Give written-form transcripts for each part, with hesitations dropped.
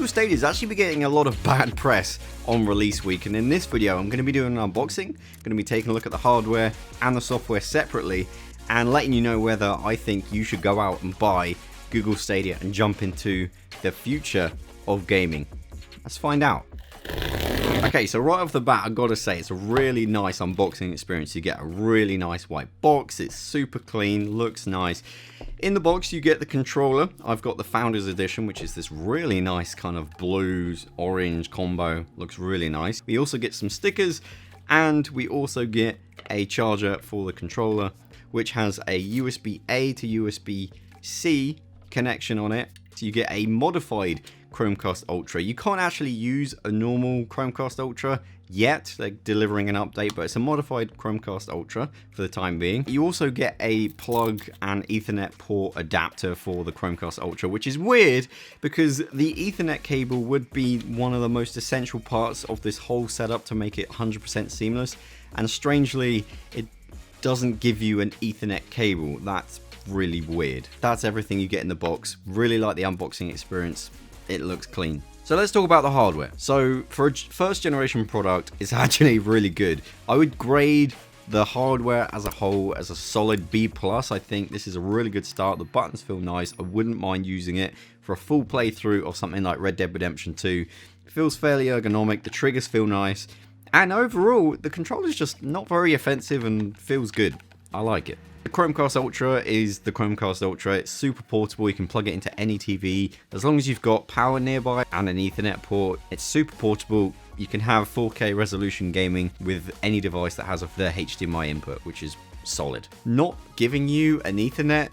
Google Stadia is actually been getting a lot of bad press on release week, and in this video I'm going to be doing an unboxing, going to be taking a look at the hardware and the software separately, and letting you know whether I think you should go out and buy Google Stadia and jump into the future of gaming. Let's find out. Okay, so right off the bat, I've got to say it's a really nice unboxing experience. You get a really nice white box. It's super clean, looks nice. In the box, you get the controller. I've got the Founders Edition, which is this really nice kind of blues orange combo. Looks really nice. We also get some stickers, and we also get a charger for the controller, which has a USB-A to USB-C connection on it. So you get a modified Chromecast Ultra. You can't actually use a normal Chromecast Ultra yet. They're delivering an update, but it's a modified Chromecast Ultra for the time being. You also get a plug and Ethernet port adapter for the Chromecast Ultra, which is weird because the Ethernet cable would be one of the most essential parts of this whole setup to make it 100% seamless, and strangely it doesn't give you an Ethernet cable. That's really weird. That's everything you get in the box. Really like the unboxing experience. It looks clean. So let's talk about the hardware. So for a first generation product, it's actually really good. I would grade the hardware as a whole as a solid B+. I think this is a really good start. The buttons feel nice. I wouldn't mind using it for a full playthrough of something like Red Dead Redemption 2. It feels fairly ergonomic. The triggers feel nice. And overall, the controller is just not very offensive and feels good. I like it. The Chromecast Ultra is the Chromecast Ultra. It's super portable. You can plug it into any TV as long as you've got power nearby and an Ethernet port. It's super portable. You can have 4K resolution gaming with any device that has the HDMI input, which is solid. Not giving you an Ethernet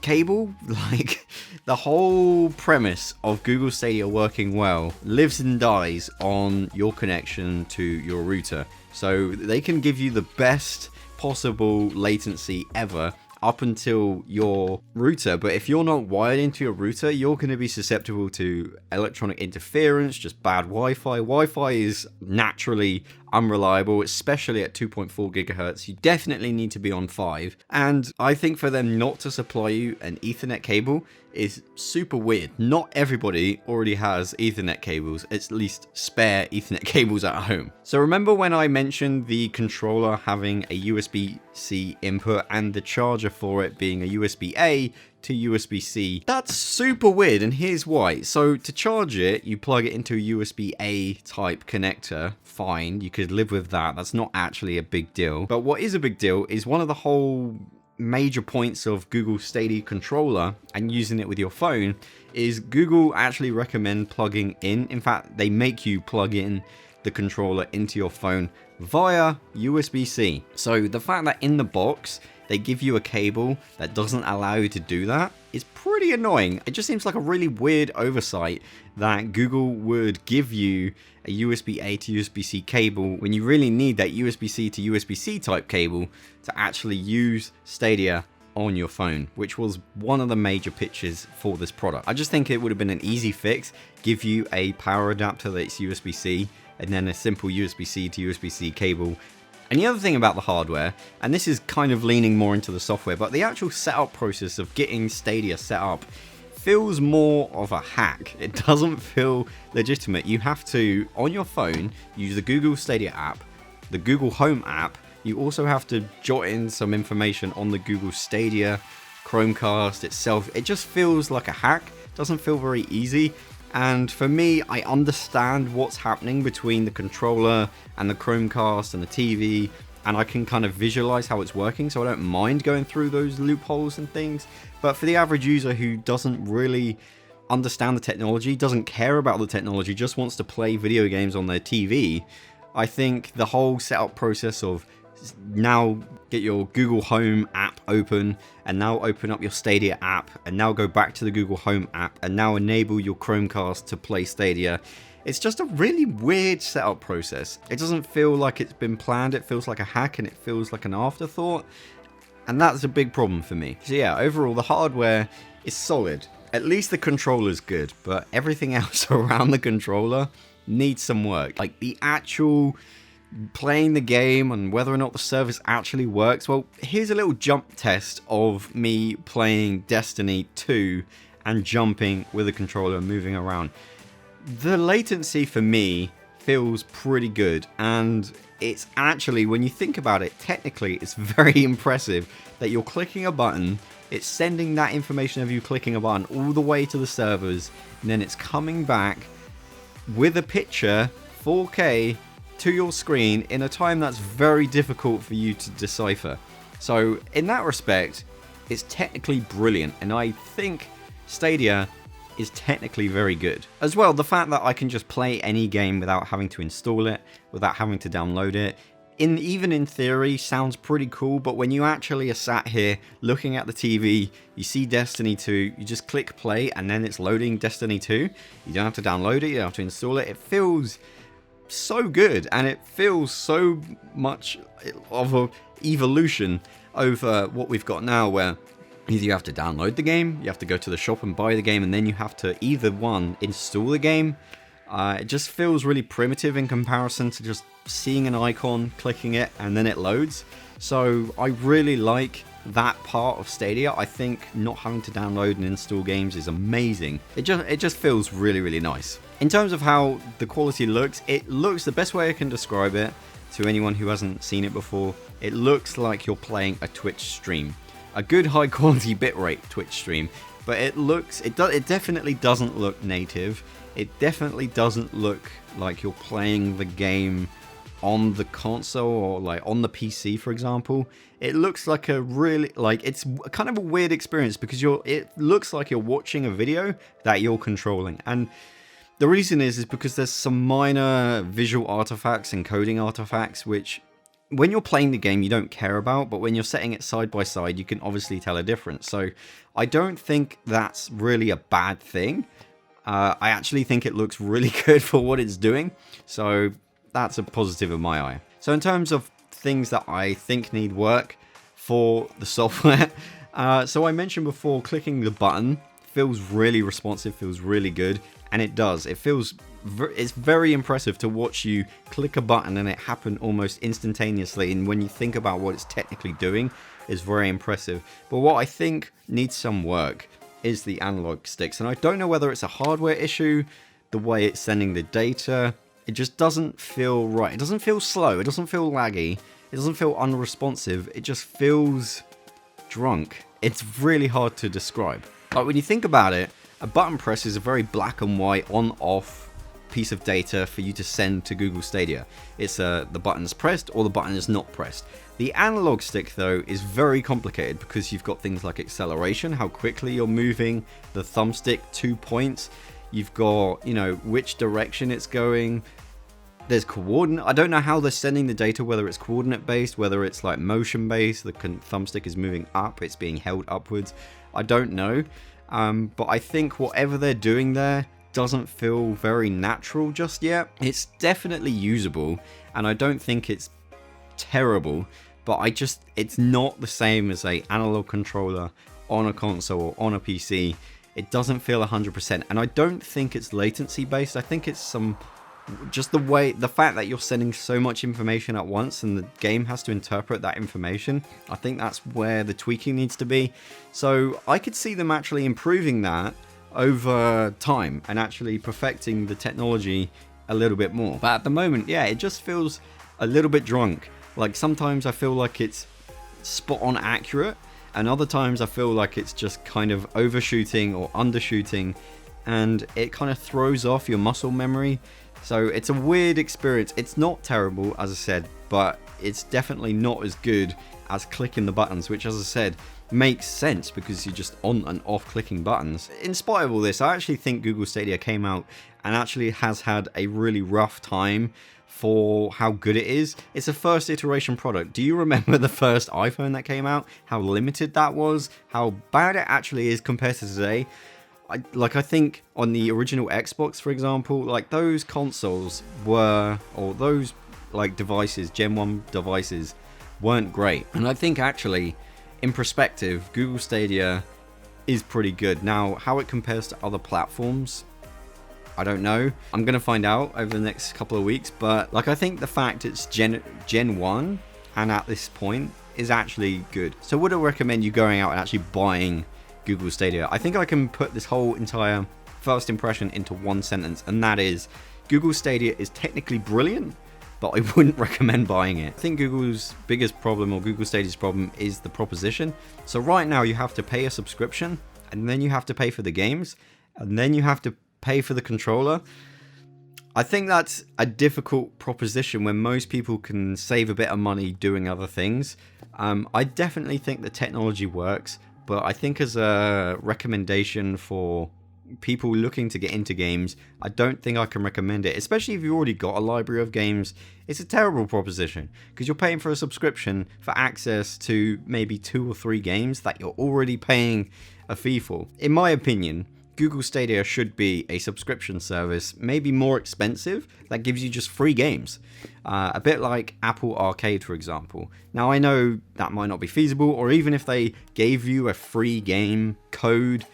cable, like the whole premise of Google Stadia working well lives and dies on your connection to your router. So they can give you the best possible latency ever up until your router, but if you're not wired into your router, you're going to be susceptible to electronic interference, just bad Wi-Fi. Wi-Fi is naturally unreliable, especially at 2.4 gigahertz. You definitely need to be on 5, and I think for them not to supply you an Ethernet cable is super weird. Not everybody already has Ethernet cables, at least spare Ethernet cables at home. So remember when I mentioned the controller having a USB-C input and the charger for it being a USB-A to USB-C? That's super weird, and here's why. So to charge it, you plug it into a USB-A type connector. Fine, you could live with that. That's not actually a big deal. But what is a big deal is one of the whole major points of Google Stadia controller and using it with your phone is Google actually recommend plugging in fact, they make you plug in the controller into your phone via USB-C. So the fact that in the box they give you a cable that doesn't allow you to do that is pretty annoying. It just seems like a really weird oversight that Google would give you a USB-A to USB-C cable when you really need that USB-C to USB-C type cable to actually use Stadia on your phone, which was one of the major pitches for this product. I just think it would have been an easy fix, give you a power adapter that's USB-C and then a simple USB-C to USB-C cable. And the other thing about the hardware, and this is kind of leaning more into the software, but the actual setup process of getting Stadia set up feels more of a hack. It doesn't feel legitimate. You have to, on your phone, use the Google Stadia app, the Google Home app. You also have to jot in some information on the Google Stadia Chromecast itself. It just feels like a hack. It doesn't feel very easy. And for me, I understand what's happening between the controller and the Chromecast and the TV, and I can kind of visualize how it's working, so I don't mind going through those loopholes and things. But for the average user who doesn't really understand the technology, doesn't care about the technology, just wants to play video games on their TV, I think the whole setup process of now get your Google Home app open and now open up your Stadia app and now go back to the Google Home app and now enable your Chromecast to play Stadia. It's just a really weird setup process. It doesn't feel like it's been planned. It feels like a hack and it feels like an afterthought. And that's a big problem for me. So yeah, overall the hardware is solid. At least the controller's good, but everything else around the controller needs some work. Like the actual playing the game and whether or not the service actually works. Well, here's a little jump test of me playing Destiny 2 and jumping with the controller and moving around. The latency for me feels pretty good, and it's actually, when you think about it, technically it's very impressive that you're clicking a button, it's sending that information of you clicking a button all the way to the servers, and then it's coming back with a picture 4K to your screen in a time that's very difficult for you to decipher. So in that respect, it's technically brilliant, and I think Stadia is technically very good. As well, the fact that I can just play any game without having to install it, without having to download it, even in theory sounds pretty cool, but when you actually are sat here looking at the TV, you see Destiny 2, you just click play and then it's loading Destiny 2. You don't have to download it, you don't have to install it. It feels so good, and it feels so much of a evolution over what we've got now, where either you have to download the game, you have to go to the shop and buy the game, and then you have to either one, install the game. It just feels really primitive in comparison to just seeing an icon, clicking it, and then it loads. So I really like that part of Stadia. I think not having to download and install games is amazing. It just feels really, really nice. In terms of how the quality looks, it looks, the best way I can describe it to anyone who hasn't seen it before, it looks like you're playing a Twitch stream. A good high quality bitrate Twitch stream, but it definitely doesn't look native. It definitely doesn't look like you're playing the game on the console or like on the PC, for example. It looks like a really, it's kind of a weird experience because it looks like you're watching a video that you're controlling. And the reason is because there's some minor visual artifacts and coding artifacts which, when you're playing the game, you don't care about, but when you're setting it side by side, you can obviously tell a difference. So I don't think that's really a bad thing. I actually think it looks really good for what it's doing. So that's a positive in my eye. So in terms of things that I think need work for the software, so I mentioned before, clicking the button feels really responsive, feels really good, and it does. It's very impressive to watch you click a button and it happen almost instantaneously, and when you think about what it's technically doing, it's very impressive. But what I think needs some work is the analog sticks, and I don't know whether it's a hardware issue, the way it's sending the data. It just doesn't feel right. It doesn't feel slow, it doesn't feel laggy, it doesn't feel unresponsive, it just feels drunk. It's really hard to describe. Like, when you think about it, a button press is a very black and white on-off piece of data for you to send to Google Stadia. It's the button is pressed or the button is not pressed. The analog stick, though, is very complicated because you've got things like acceleration, how quickly you're moving the thumbstick 2 points. You've got, which direction it's going. There's coordinate. I don't know how they're sending the data, whether it's coordinate based, whether it's like motion based. The thumbstick is moving up, it's being held upwards. I don't know. But I think whatever they're doing there doesn't feel very natural just yet. It's definitely usable, and I don't think it's terrible, but it's not the same as a analog controller on a console or on a PC. It doesn't feel 100%, and I don't think it's latency based. I think it's just the fact that you're sending so much information at once and the game has to interpret that information. I think that's where the tweaking needs to be. So I could see them actually improving that over time and actually perfecting the technology a little bit more. But at the moment, yeah, it just feels a little bit drunk. Like, sometimes I feel like it's spot on accurate, and other times I feel like it's just kind of overshooting or undershooting, and it kind of throws off your muscle memory. So it's a weird experience. It's not terrible, as I said, but it's definitely not as good as clicking the buttons, which, as I said, makes sense because you're just on and off clicking buttons. In spite of all this, I actually think Google Stadia came out and actually has had a really rough time for how good it is. It's a first iteration product. Do you remember the first iPhone that came out? How limited that was? How bad it actually is compared to today? I think on the original Xbox, for example, like, those consoles were, or those like devices, Gen 1 devices, weren't great. And I think actually, in perspective, Google Stadia is pretty good. Now, how it compares to other platforms, I don't know. I'm going to find out over the next couple of weeks, but like, I think the fact it's Gen 1 and at this point is actually good. So would I recommend you going out and actually buying Google Stadia. I think I can put this whole entire first impression into one sentence, and that is Google Stadia is technically brilliant, but I wouldn't recommend buying it. I think Google's biggest problem, or Google Stadia's problem, is the proposition. So right now you have to pay a subscription, and then you have to pay for the games, and then you have to pay for the controller. I think that's a difficult proposition when most people can save a bit of money doing other things. I definitely think the technology works, but I think as a recommendation for people looking to get into games, I don't think I can recommend it, especially if you've already got a library of games. It's a terrible proposition because you're paying for a subscription for access to maybe 2 or 3 games that you're already paying a fee for. In my opinion, Google Stadia should be a subscription service, maybe more expensive, that gives you just free games. A bit like Apple Arcade, for example. Now, I know that might not be feasible, or even if they gave you a free game code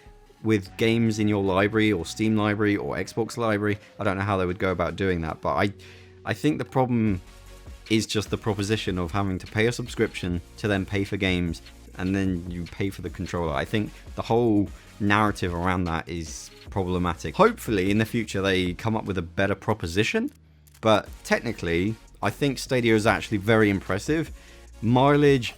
with games in your library, or Steam library, or Xbox library, I don't know how they would go about doing that, but I think the problem is just the proposition of having to pay a subscription to then pay for games, and then you pay for the controller. I think the whole narrative around that is problematic. Hopefully in the future they come up with a better proposition, but technically I think Stadia is actually very impressive. Mileage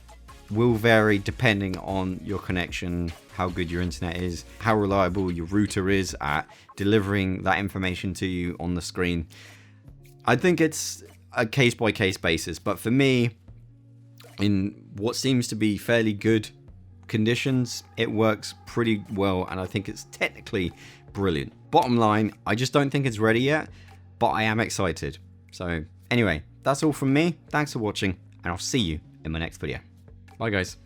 will vary depending on your connection, how good your internet is, how reliable your router is at delivering that information to you on the screen. I think it's a case-by-case basis, but for me, in what seems to be fairly good conditions, it works pretty well, and I think it's technically brilliant. Bottom line, I just don't think it's ready yet, but I am excited. So anyway, that's all from me. Thanks for watching, and I'll see you in my next video. Bye guys.